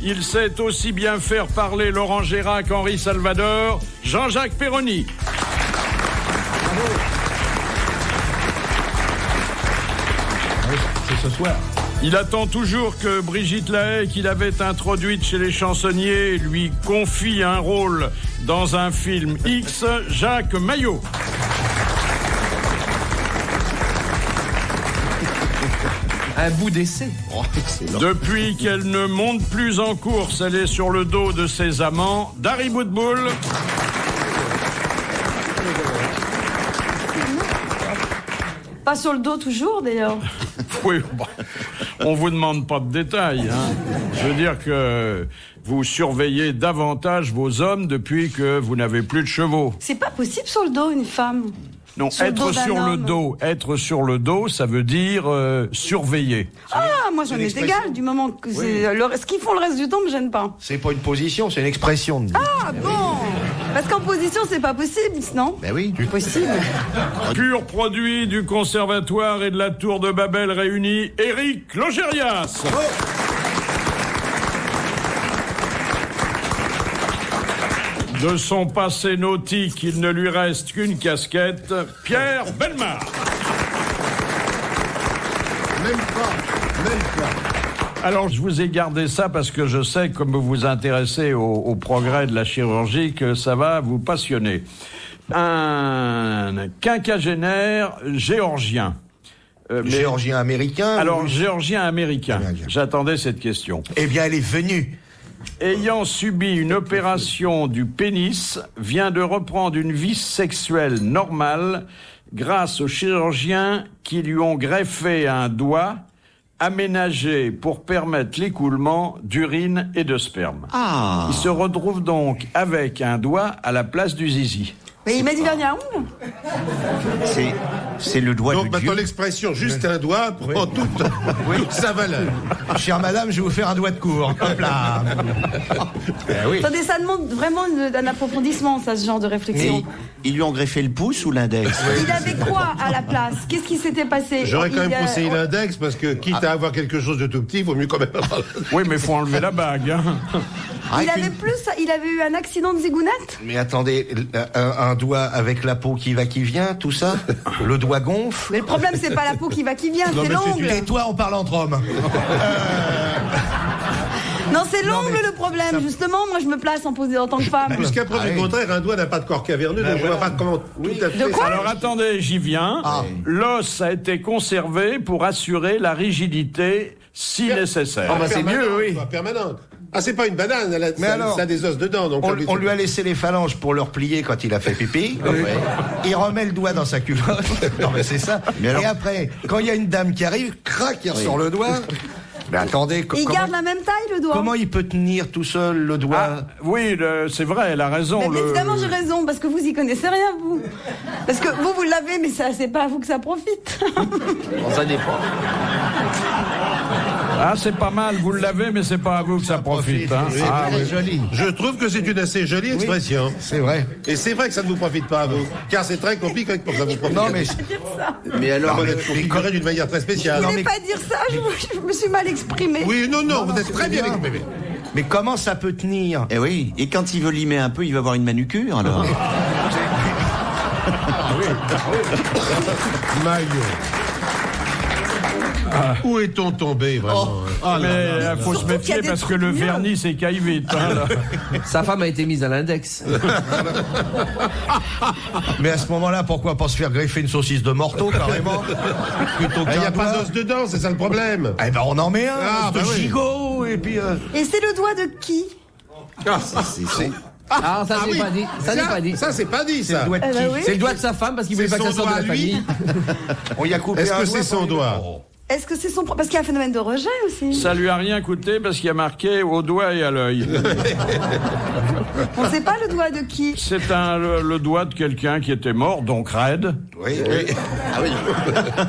Il sait aussi bien faire parler Laurent Gérard qu'Henri Salvador, Jean-Jacques Perroni. Bravo. C'est ce soir. Il attend toujours que Brigitte Lahaie, qu'il avait introduite chez les chansonniers, lui confie un rôle dans un film X, Jacques Maillot. Un bout d'essai. Depuis qu'elle ne monte plus en course, elle est sur le dos de ses amants, Dari Boudboul. Pas sur le dos toujours, d'ailleurs. Oui, bon, on vous demande pas de détails. Je veux dire que vous surveillez davantage vos hommes depuis que vous n'avez plus de chevaux. C'est pas possible sur le dos, une femme. Non, être sur le dos, ça veut dire surveiller. Ah, moi j'en ai égal, du moment que ce qu'ils font le reste du temps me gêne pas. C'est pas une position, c'est une expression. Ah bon. Parce qu'en position, c'est pas possible, non? Ben oui. Possible. Pur produit du Conservatoire et de la Tour de Babel réunis, Éric Logérias. De son passé nautique, il ne lui reste qu'une casquette, Pierre Bellemare. Même pas. Alors, je vous ai gardé ça parce que je sais, comme vous vous intéressez au progrès de la chirurgie, que ça va vous passionner. Un quinquagénaire géorgien. Géorgien américain. Alors, géorgien américain. J'attendais cette question. Eh bien, elle est venue. Ayant subi une opération du pénis, vient de reprendre une vie sexuelle normale grâce aux chirurgiens qui lui ont greffé un doigt aménagé pour permettre l'écoulement d'urine et de sperme. Ah. Il se retrouve donc avec un doigt à la place du zizi. Mais il met du vernis à ongles. C'est le doigt Donc de maintenant Dieu. l'expression juste un doigt prend toute sa valeur. Chère madame, je vais vous faire un doigt de cour. Hop là. Oui. Attendez, ça demande vraiment un approfondissement, ça, ce genre de réflexion. Et ils lui ont greffé le pouce ou l'index? Il avait quoi à la place? Qu'est-ce qui s'était passé? J'aurais quand même conseillé l'index parce que quitte à avoir quelque chose de tout petit, il vaut mieux quand même avoir Oui, mais il faut enlever la bague. Hein. Il avait eu un accident de zigounette? Mais attendez, un doigt avec la peau qui va, qui vient, tout ça. Le doigt gonfle. Mais le problème, c'est pas la peau qui va, qui vient, c'est l'ongle. Et toi, on parle entre hommes. Non, c'est l'ongle le problème, justement. Moi, je me place en tant que femme. Jusqu'à preuve du contraire, un doigt n'a pas de corps caverneux, donc je vois pas comment tout à fait... De quoi? Alors attendez, j'y viens. L'os a été conservé pour assurer la rigidité si nécessaire. Ah bah c'est mieux, oui. Permanente. Ah, c'est pas une banane, ça a des os dedans. Donc On lui a laissé les phalanges pour le replier quand il a fait pipi. Il remet le doigt dans sa culotte. Non mais c'est ça. Et après, quand il y a une dame qui arrive, crac, il ressort le doigt. Mais attendez, Il garde la même taille, le doigt. comment il peut tenir tout seul le doigt? Ah, oui, c'est vrai, elle a raison. Mais évidemment, j'ai raison, parce que vous y connaissez rien, vous. Parce que vous l'avez, mais ça, c'est pas à vous que ça profite. Ça dépend. Ah, c'est pas mal, vous l'avez, mais c'est pas à vous que ça profite. Hein. C'est Ah, très oui. joli. Je trouve que c'est une assez jolie expression. C'est vrai. Et c'est vrai que ça ne vous profite pas à vous, car c'est très compliqué pour que ça vous profite. Non mais Mais alors, vous êtes configuré d'une manière très spéciale. Je voulais pas dire ça, je me suis mal exprimée. Oui, non, vous êtes très bien exprimé. mais comment ça peut tenir? Eh oui, et quand il veut limer un peu, il va avoir une manucure, alors. Maillot. Où est-on tombé, vraiment? Mais il faut se Surtout qu'il y a méfier des parce que trucs le mieux. vernis s'écaille vite. Hein, là. sa femme a été mise à l'index. Mais à ce moment-là, pourquoi pas se faire greffer une saucisse de morteau carrément? Plutôt Il n'y qu'un a pas doigt. d'os dedans, c'est ça le problème. Eh ben on en met un, Ah, de bah oui. gigot, et puis... Et c'est le doigt de qui? Ah, ça n'est oui. pas dit. Ça n'est pas dit. Ça, c'est pas dit, C'est ça. le doigt de Eh qui? ben oui. C'est le doigt de sa femme parce qu'il voulait C'est pas que ça son sorte de doigt la à lui. famille. On y a coupé Est-ce un que doigt c'est son pour lui. doigt? Oh. Est-ce que c'est son... Parce qu'il y a un phénomène de rejet aussi. Ça lui a rien coûté parce qu'il y a marqué au doigt et à l'œil. On sait pas le doigt de qui. C'est le doigt de quelqu'un qui était mort, donc raide. Oui.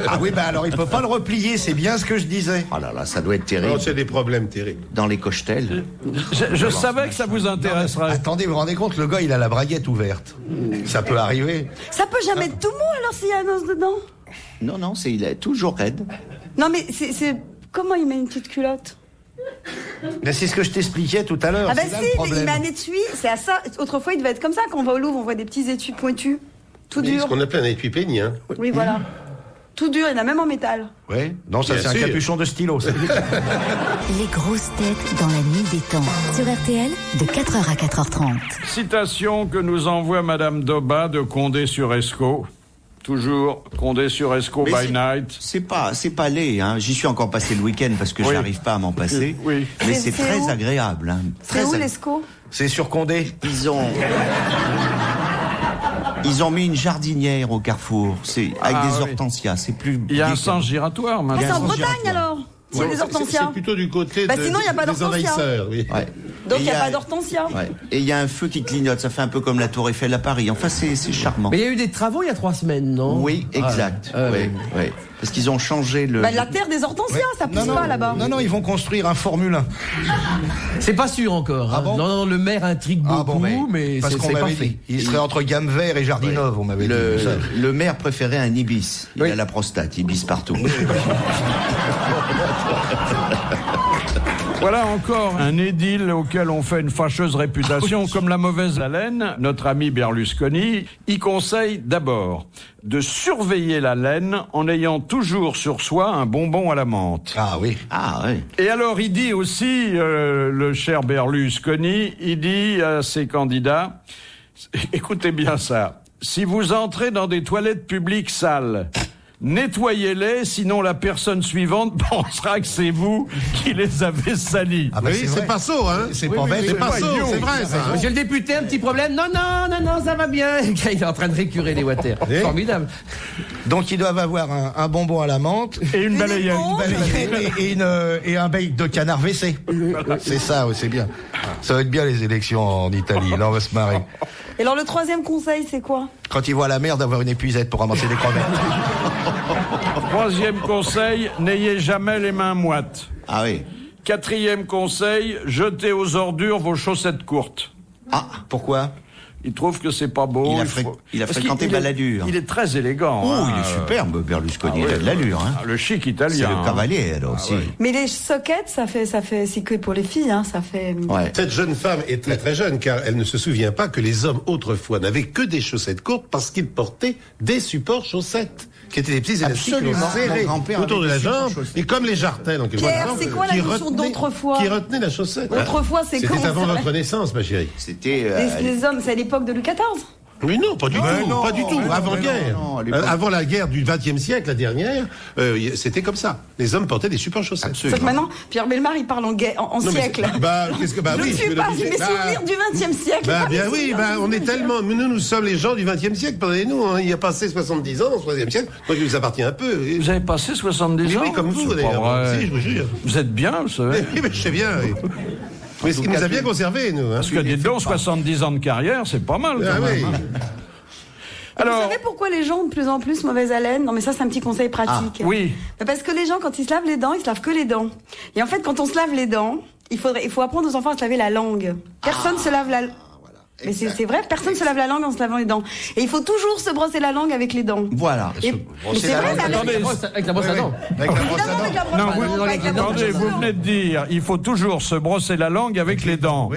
Ah oui, bah alors il peut pas le replier, c'est bien ce que je disais. Oh là là, ça doit être Non, terrible. c'est des problèmes terribles. Dans les cochetels. Je savais que ça vous intéresserait. Attendez, vous vous rendez compte, le gars il a la braguette ouverte. Ça peut arriver. Ça peut jamais être tout mou alors s'il y a un os dedans. Non, non, il est toujours raide. Non mais c'est... Comment il met une petite culotte? Mais c'est ce que je t'expliquais tout à l'heure. Ah bah c'est là si, le il problème. met un étui, c'est à ça. Autrefois, il devait être comme ça. Quand on va au Louvre, on voit des petits étuis pointus, tout Mais durs. ce qu'on appelle un étui peigné, hein. Oui, voilà. Tout dur, il y en a même en métal. Ouais. Non, ça Bien c'est un sûr. capuchon de stylo. ça. Les grosses têtes dans la nuit des temps. Sur RTL, de 4h à 4h30. Citation que nous envoie Madame Doba de Condé-sur-Escaut. Toujours Condé-sur-Escaut Mais by night. C'est pas laid, hein. J'y suis encore passé le week-end parce que Oui. j'arrive pas à m'en passer. Oui. Mais C'est c'est très où agréable, hein. C'est Très où ag- l'Escaut? C'est sur Condé. Ils ont mis une jardinière au carrefour, c'est avec Ah, des oui. hortensias, c'est plus. Il y a un gai sens giratoire, Ah, madame. c'est en Bien sûr, Bretagne giratoire. alors. C'est des hortensias. C'est plutôt du côté Bah, sinon, il y a pas des d'hortensia. envahisseurs, oui. Ouais. Donc Et il n'y a pas d'hortensia. Ouais. Et il y a un feu qui clignote, ça fait un peu comme la Tour Eiffel à Paris. Enfin, c'est charmant. Mais il y a eu des travaux il y a 3 semaines, non? Oui, exact. Ouais. Oui. Parce qu'ils ont changé le. Bah, la terre des hortensias, ça pousse pas là-bas. Non, ils vont construire un Formule 1. C'est pas sûr encore. Ah hein. bon Non, le maire intrigue beaucoup, mais parce c'est qu'on pas m'avait fait. dit. Il serait entre Gamme Vert et Jardinov, on m'avait dit. Ça. Le maire préférait un ibis. Il Oui. a la prostate, ibis partout. Voilà encore un édile auquel on fait une fâcheuse réputation, comme la mauvaise haleine. Notre ami Berlusconi y conseille d'abord de surveiller la laine en ayant toujours sur soi un bonbon à la menthe. Ah oui. Ah oui. Et alors il dit aussi, le cher Berlusconi, il dit à ses candidats, écoutez bien ça, si vous entrez dans des toilettes publiques sales, nettoyez-les, sinon la personne suivante pensera que c'est vous qui les avez salis. Ah bah, Oui, c'est vrai. pas sourd, hein. C'est pas bête. C'est pas pas sourd, idiot. c'est vrai, ça. Monsieur le député, un petit problème? Non, ça va bien. Il est en train de récurer les water. Oui. Formidable. Donc ils doivent avoir un bonbon à la menthe Et une balayette. et un bec de canard WC. C'est ça, oui, c'est bien. Ça va être bien les élections en Italie. Là, on va se marrer. Et alors le troisième conseil, c'est quoi? Quand ils voient la merde, avoir une épuisette pour ramasser des crevettes. Troisième conseil, n'ayez jamais les mains moites. Ah oui. Quatrième conseil, jetez aux ordures vos chaussettes courtes. Ah, Pourquoi? Il trouve que c'est pas beau. Il a Parce fréquenté qu'il est- Balladur. Il est très élégant. oh, hein. il est superbe, Berlusconi. Ah Il a oui. de l'allure, hein. Le chic C'est italien. le hein. cavalier, alors aussi. Mais les sockets, ça fait, c'est que pour les filles, hein, ça fait. Ouais. Cette jeune femme est très très jeune car elle ne se souvient pas que les hommes autrefois n'avaient que des chaussettes courtes parce qu'ils portaient des supports chaussettes qui étaient des petits élastiques Absolument. serrés Mon grand-père autour de avait la des supports jambe chaussettes. et comme les jartelles en quelque Pierre, sorte, c'est quoi la qui notion retenaient- d'autrefois qui retenait la chaussette. Autrefois, c'est quand C'était avant c'est vrai. notre naissance, ma chérie. C'était. Les hommes, c'est à l'époque de Louis XIV. Oui, non, pas du tout, pas du tout. Avant-guerre, non, à l'époque. avant la guerre du XXe siècle, la dernière, c'était comme ça. Les hommes portaient des supports chaussettes. Sauf que maintenant, Pierre Bellemare, il parle en Non, mais siècle. bah, qu'est-ce que bah Je oui, ne suis je vais pas l'obliger. mes souvenirs du XXe siècle. Bah pas bien mes oui, souvenirs bah du on est 19e. tellement, nous sommes les gens du XXe siècle, pardonnez-nous, hein, il y a passé 70 ans au XIIIe siècle, donc il nous appartient un peu. Vous avez passé 70 Oui, ans oui, comme vous C'est pas d'ailleurs. vrai. Si, je vous jure. Vous êtes bien, vous savez. Oui, mais je sais bien. Oui. Mais ce qui nous a bien conservé, nous. Hein. Parce que dites donc, 70 ans de carrière, c'est pas mal Ah quand oui. même. hein. Vous Alors, savez pourquoi les gens ont de plus en plus mauvaise haleine? Non, mais ça, c'est un petit conseil pratique. oui. Parce que les gens, quand ils se lavent les dents, ils se lavent que les dents. Et en fait, quand on se lave les dents, il faut apprendre aux enfants à se laver la langue. Personne se lave la. Mais c'est vrai, personne se lave la langue en se lavant les dents. Et il faut toujours se brosser la langue avec les dents. Voilà. Et- mais c'est vrai, mais Attendez, Avec la brosse à dents. Avec la brosse à évidemment, dents. avec la brosse Non, à vous, dents, avec la brosse attendez, à vous dents. venez de dire, il faut toujours se brosser la langue avec les dents.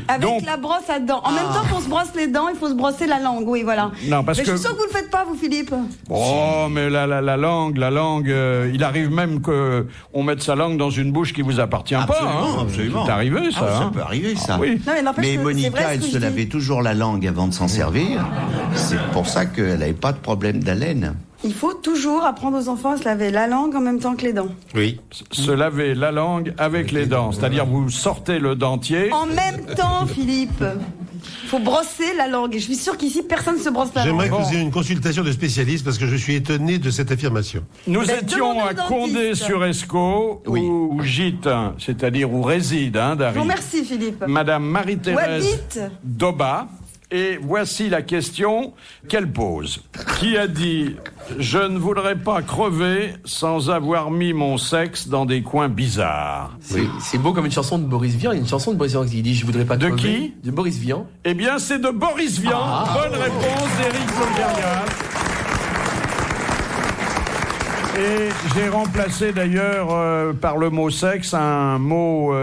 Avec Donc, la brosse à dents. En même temps qu'on se brosse les dents, il faut se brosser la langue. Oui, voilà. Non, parce mais je que- suis sûr que vous le faites pas, vous, Philippe. oh, mais la langue, il arrive même que on mette sa langue dans une bouche qui vous appartient pas. Absolument, Hein. absolument. C'est arrivé, ça. Ah, ça hein. peut arriver, ça. Ah oui. Non, mais n'empêche que c'est Monica, vrai ce elle que se je dis. lavait toujours la langue avant de s'en servir. C'est pour ça qu'elle n'avait pas de problème d'haleine. Il faut toujours apprendre aux enfants à se laver la langue en même temps que les dents. Oui. Se laver la langue avec les dents. C'est-à-dire, vous sortez le dentier. En même temps, Philippe. Il faut brosser la langue. Et je suis sûre qu'ici, personne ne se brosse la J'aimerais langue. que vous ayez une consultation de spécialiste parce que je suis étonné de cette affirmation. Nous Ben, étions demandez à au dentiste. Condé-sur-Escaut, Oui. où gîte, c'est-à-dire où réside, hein, Je Dari, vous remercie, Philippe. Madame Où Marie-Thérèse habite Doba. Et voici la question qu'elle pose. Qui a dit « Je ne voudrais pas crever sans avoir mis mon sexe dans des coins bizarres C'est beau comme une chanson de Boris Vian. Il y a une chanson de Boris Vian qui dit je voudrais pas De crever. qui De Boris Vian. ». Eh bien, c'est de Boris Vian. Bonne réponse d'Éric Logérias. Et j'ai remplacé d'ailleurs par le mot sexe un mot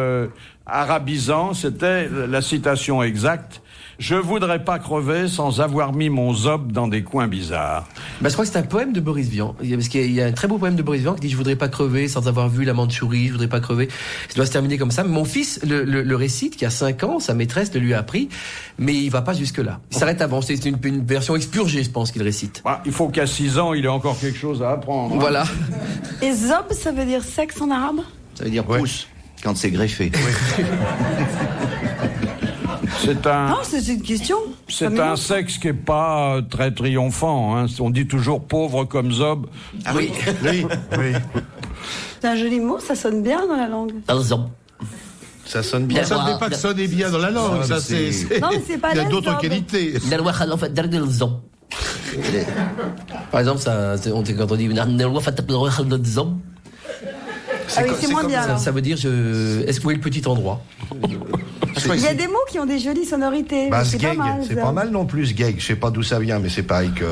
arabisant, c'était la citation exacte. Je voudrais pas crever sans avoir mis mon zob dans des coins bizarres. Je crois que c'est un poème de Boris Vian. Parce qu'il y a un très beau poème de Boris Vian qui dit « Je voudrais pas crever sans avoir vu la Mandchourie, je voudrais pas crever ». Ça doit se terminer comme ça. Mon fils le récite, qui a 5 ans, sa maîtresse le lui a appris, mais il va pas jusque-là. Il s'arrête avant. C'est une version expurgée, je pense, qu'il récite. Il faut qu'à 6 ans, il ait encore quelque chose à apprendre. Voilà. Et zob, ça veut dire sexe en arabe? Ça veut dire pouce, quand c'est greffé. C'est un... Non, c'est une question. C'est un sexe qui est pas très triomphant. Hein. On dit toujours pauvre comme zob. Ah oui. Oui. C'est un joli mot, ça sonne bien dans la langue. Ça sonne bien. Ça ne fait pas que sonner bien dans la langue, ça c'est... Non, mais c'est pas Il y a l'aise, d'autres zob. qualités. Par exemple, quand on dit Ah oui, c'est moins bien. ça veut dire est-ce que vous voyez le petit endroit? Il y a des mots qui ont des jolies sonorités. Bah, c'est pas sgeg, mal. c'est ça. pas mal non plus, sgeg. Je sais pas d'où ça vient, mais c'est pareil que...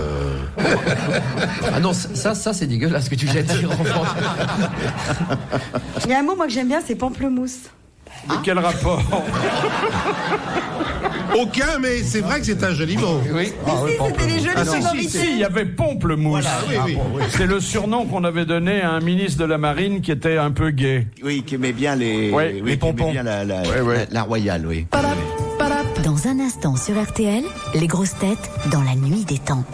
Ah non, ça c'est dégueulasse ce que tu jettes en France. Il y a un mot, moi, que j'aime bien, c'est pamplemousse. Mais quel rapport? Aucun, mais c'est vrai que c'est un joli mot. Oui. Ici, c'était les jolies sonorités. Si, il y avait Pamplemousse. Oui. C'est le surnom qu'on avait donné à un ministre de la Marine qui était un peu gay. Oui, qui aimait bien les les pompons. Bien la royale, oui. Dans un instant sur RTL, les grosses têtes dans la nuit des temps.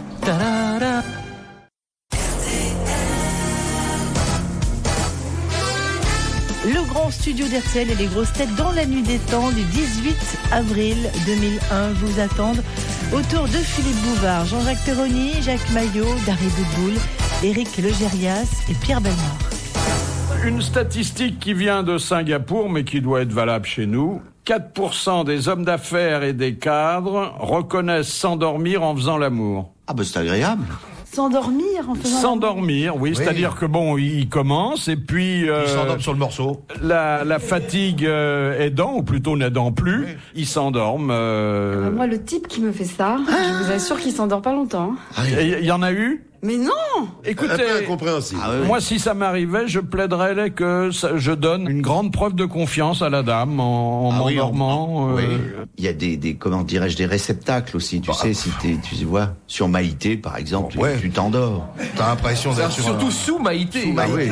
Le grand studio d'RTL et les grosses têtes dans la nuit des temps du 18 avril 2001 vous attendent autour de Philippe Bouvard, Jean-Jacques Perroni, Jacques Maillot, Darry Boudboul, Éric Legérias et Pierre Bellemare. Une statistique qui vient de Singapour, mais qui doit être valable chez nous. 4% des hommes d'affaires et des cadres reconnaissent s'endormir en faisant l'amour. Ah ben c'est agréable. S'endormir en faisant... S'endormir, oui, c'est-à-dire que bon, il commence et puis... Il s'endorme sur le morceau. La fatigue aidant, ou plutôt n'aidant plus, ils s'endorment. Moi, le type qui me fait ça, je vous assure qu'il s'endort pas longtemps. Il y en a eu? Mais non! Un peu Écoutez, incompréhensible. moi, si ça m'arrivait, je plaiderais que je donne une grande preuve de confiance à la dame en m'endormant. Oui. Il y a des comment dirais-je, des réceptacles aussi. Tu sais, si tu vois, sur Maïté, par exemple, tu t'endors. T'as l'impression d'être sur Surtout sous Maïté. Ah oui.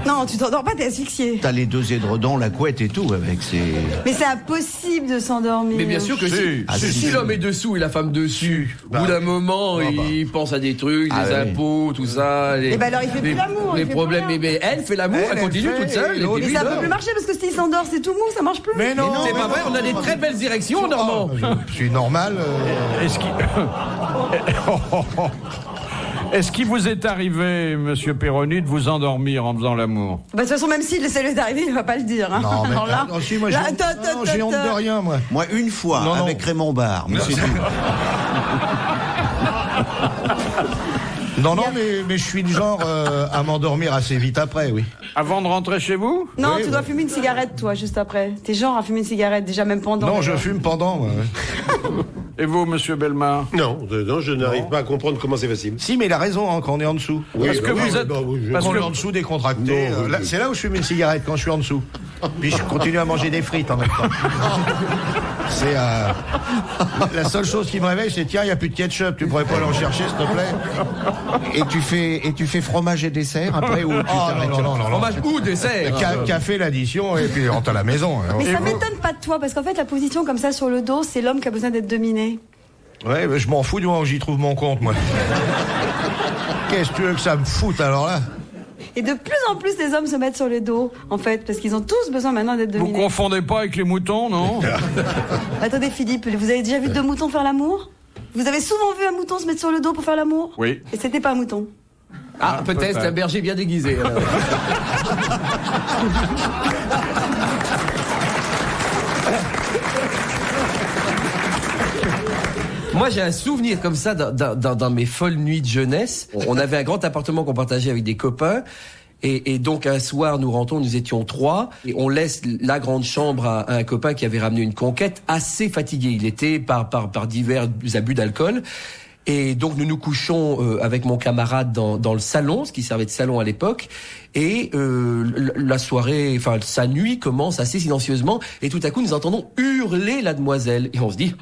Non, tu t'endors pas, t'es asphyxié. T'as les 2 édredons, la couette et tout avec ces... Mais c'est impossible de s'endormir. Mais bien sûr que si l'homme est dessous et la femme dessus, au bout d'un moment, il pense à des trucs, des impôts, tout ça. Et ben alors il fait plus l'amour. Les il fait problèmes, plus rien. mais elle fait l'amour, elle continue toute seule. Et puis Mais lui, ça il peut dort. plus marcher parce que s'il s'endort, c'est tout mou, ça marche plus. Mais non, C'est pas vrai, on a des très belles érections, Normand. Je suis normal. Est-ce qu'il... Est-ce qu'il vous est arrivé, monsieur Perroni, de vous endormir en faisant l'amour? Bah, de toute façon, même s'il essaie d'arriver, il va pas le dire. Hein. Non, mais Alors là, non, si, moi, là, j'ai honte de rien, moi. Moi, une fois, Non, avec Raymond Barre. Mais c'est tout. Non, mais je suis du genre à m'endormir assez vite après, oui. Avant de rentrer chez vous? Non, Oui, tu dois fumer une cigarette, toi, juste après. T'es genre à fumer une cigarette, déjà même pendant. Non, je fume pendant, moi. Ouais. Et vous, monsieur Bellemare? Non, je n'arrive pas à comprendre comment c'est possible. Si, mais il a raison, hein, quand on est en dessous. Parce que vous êtes... parce Quand on que- est en dessous décontracté, c'est là où je fume une cigarette, quand je suis en dessous. Puis je continue à manger des frites en même temps. C'est la seule chose qui me réveille, c'est tiens, il n'y a plus de ketchup, tu pourrais pas aller en chercher, s'il te plaît. Et tu fais fromage et dessert après ou tu t'arrêtes? non. Fromage ou dessert. Café, l'addition, et puis on rentre à la maison. hein. Mais ça m'étonne pas de toi, parce qu'en fait, la position comme ça sur le dos, c'est l'homme qui a besoin d'être dominé. Ouais, mais je m'en fous du moment où j'y trouve mon compte, moi. Qu'est-ce que tu veux que ça me foute, alors là? Et de plus en plus, les hommes se mettent sur le dos, en fait, parce qu'ils ont tous besoin maintenant d'être Vous dominés. confondez pas avec les moutons, non? Attendez, Philippe, vous avez déjà vu 2 moutons faire l'amour? Vous avez souvent vu un mouton se mettre sur le dos pour faire l'amour? Oui. Et c'était pas un mouton. Ah, peut-être un berger bien déguisé. alors. Moi, j'ai un souvenir comme ça dans mes folles nuits de jeunesse. On avait un grand appartement qu'on partageait avec des copains. Et donc, un soir, nous rentrons, nous étions 3. Et on laisse la grande chambre à un copain qui avait ramené une conquête assez fatigué. Il était par divers abus d'alcool. Et donc nous nous couchons avec mon camarade dans le salon, ce qui servait de salon à l'époque. Et la soirée, enfin sa nuit commence assez silencieusement. Et tout à coup, nous entendons hurler la demoiselle. Et on se dit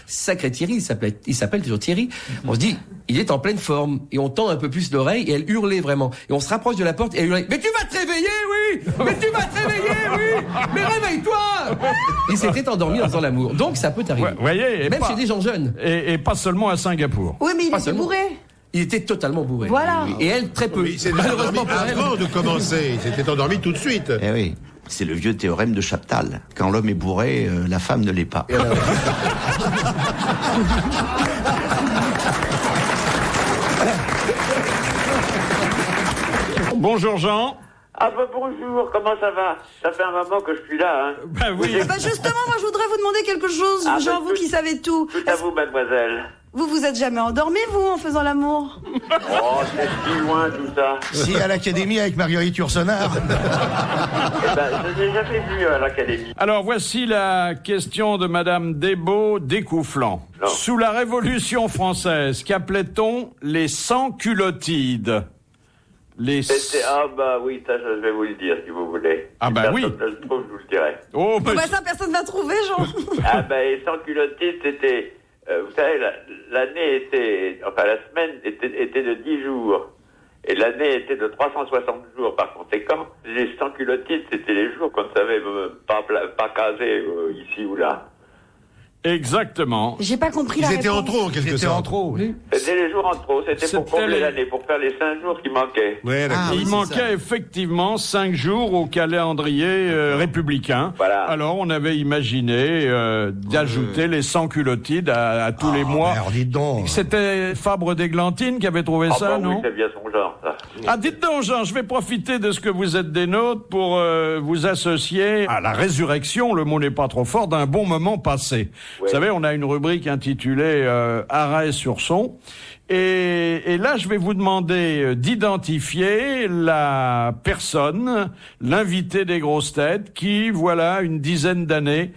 sacré Thierry, il s'appelle toujours Thierry. On se dit, il est en pleine forme. Et on tend un peu plus l'oreille et elle hurlait vraiment. Et on se rapproche de la porte et elle hurlait, mais tu vas te réveiller, oui! Mais tu vas te réveiller, oui! Mais réveille-toi! Il s'était endormi en faisant l'amour. Donc ça peut arriver. Ouais, voyez, même chez des gens jeunes. Et pas seulement à Singapour. Oui, mais il Pas était seulement. bourré. Il était totalement bourré. Voilà. Et elle, très peu. Il s'était Malheureusement endormi pour elle. avant de commencer. Il s'était endormi tout de suite. Eh oui, c'est le vieux théorème de Chaptal. Quand l'homme est bourré, la femme ne l'est pas. Bonjour Jean. Ah bah bonjour, comment ça va? Ça fait un moment que je suis là, hein. Ben oui. Bah justement, moi je voudrais vous demander quelque chose, Ah, Jean, bah, vous qui savez tout. Tout à vous, mademoiselle. Vous êtes jamais endormi, vous, en faisant l'amour? Oh, c'est si loin tout ça. Si, à l'académie avec Marguerite Yourcenar. Eh ben, je n'ai jamais vu à l'académie. Alors voici la question de Madame Desbeaux Découflant. Non. Sous la Révolution française, qu'appelait-on les sans-culottides? Ah bah oui, ça je vais vous le dire si vous voulez. Ah Si bah oui. personne ne le trouve, je vous le dirai. Oh, Bah ça, personne va trouver, Jean. Ah bah et sans culottis, c'était... vous savez, l'année était... Enfin, la semaine était de 10 jours. Et l'année était de 360 jours. Par conséquent, les sans culottis, c'était les jours qu'on ne savait pas caser ici ou là. Exactement. J'ai pas compris la Ils étaient en réponse. trop, en quelque C'était sorte. en trop. C'était les jours en trop. C'était pour C'était combler les- l'année, pour faire les 5 jours qui manquaient. Ouais, d'accord. Ah, oui, Il c'est manquait ça. effectivement 5 jours au calendrier républicain. Voilà. Alors on avait imaginé d'ajouter les sans-culottides à tous les mois. Merde, dites donc. C'était Fabre d'Églantine qui avait trouvé Ah ça, bah non? oui, c'est bien son genre, ça. Ah, dites donc, Jean, je vais profiter de ce que vous êtes des nôtres pour vous associer à la résurrection, le mot n'est pas trop fort, d'un bon moment passé. Vous savez, on a une rubrique intitulée Arrêt sur son. Et là, je vais vous demander d'identifier la personne, l'invité des grosses têtes, qui, voilà, une dizaine d'années,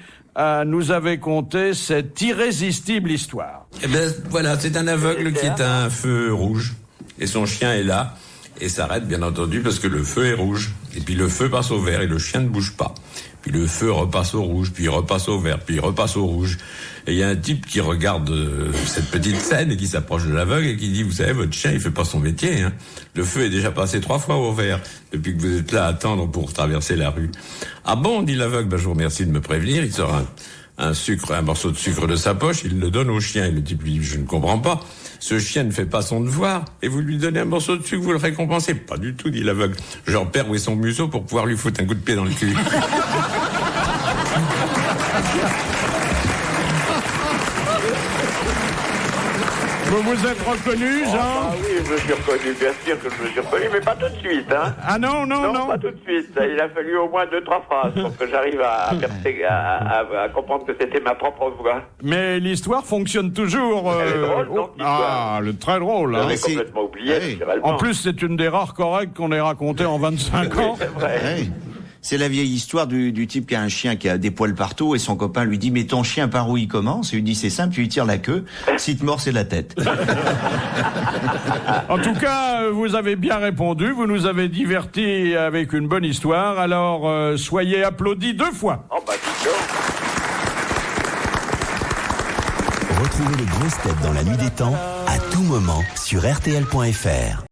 nous avait conté cette irrésistible histoire. Eh ben voilà, c'est un aveugle qui est à un feu rouge et son chien est là et s'arrête bien entendu parce que le feu est rouge et puis le feu passe au vert et le chien ne bouge pas. Puis le feu repasse au rouge, puis il repasse au vert, puis il repasse au rouge. Et il y a un type qui regarde cette petite scène et qui s'approche de l'aveugle et qui dit, vous savez, votre chien, il fait pas son métier, hein. Le feu est déjà passé 3 fois au vert depuis que vous êtes là à attendre pour traverser la rue. Ah bon, dit l'aveugle, ben, je vous remercie de me prévenir. Il sort un morceau de sucre de sa poche, il le donne au chien. Et le type lui dit, je ne comprends pas. Ce chien ne fait pas son devoir et vous lui donnez un morceau de sucre, vous le récompensez. Pas du tout, dit l'aveugle. Je repère où est son museau pour pouvoir lui foutre un coup de pied dans le cul. Vous vous êtes reconnu, Jean? Ah oui, je me suis reconnu, bien sûr que je me suis reconnu, mais pas tout de suite, hein. Ah non, non, non. Pas tout de suite. Il a fallu au moins 2-3 phrases pour que j'arrive à comprendre que c'était ma propre voix. Mais l'histoire fonctionne toujours. Elle est drôle, donc, l'histoire. Très drôle. Hein. J'avais c'est- complètement oublié, Oui. naturellement. En plus, c'est une des rares correctes qu'on ait racontées en 25 ans. C'est vrai. Ouais. C'est la vieille histoire du type qui a un chien qui a des poils partout et son copain lui dit mais ton chien par où il commence? Et il lui dit c'est simple, tu lui tires la queue, s'il te mord c'est la tête. En tout cas, vous avez bien répondu, vous nous avez divertis avec une bonne histoire, alors soyez applaudis 2 fois. Oh bah dis donc. Retrouvez les grosses têtes dans la nuit des temps à tout moment sur RTL.fr.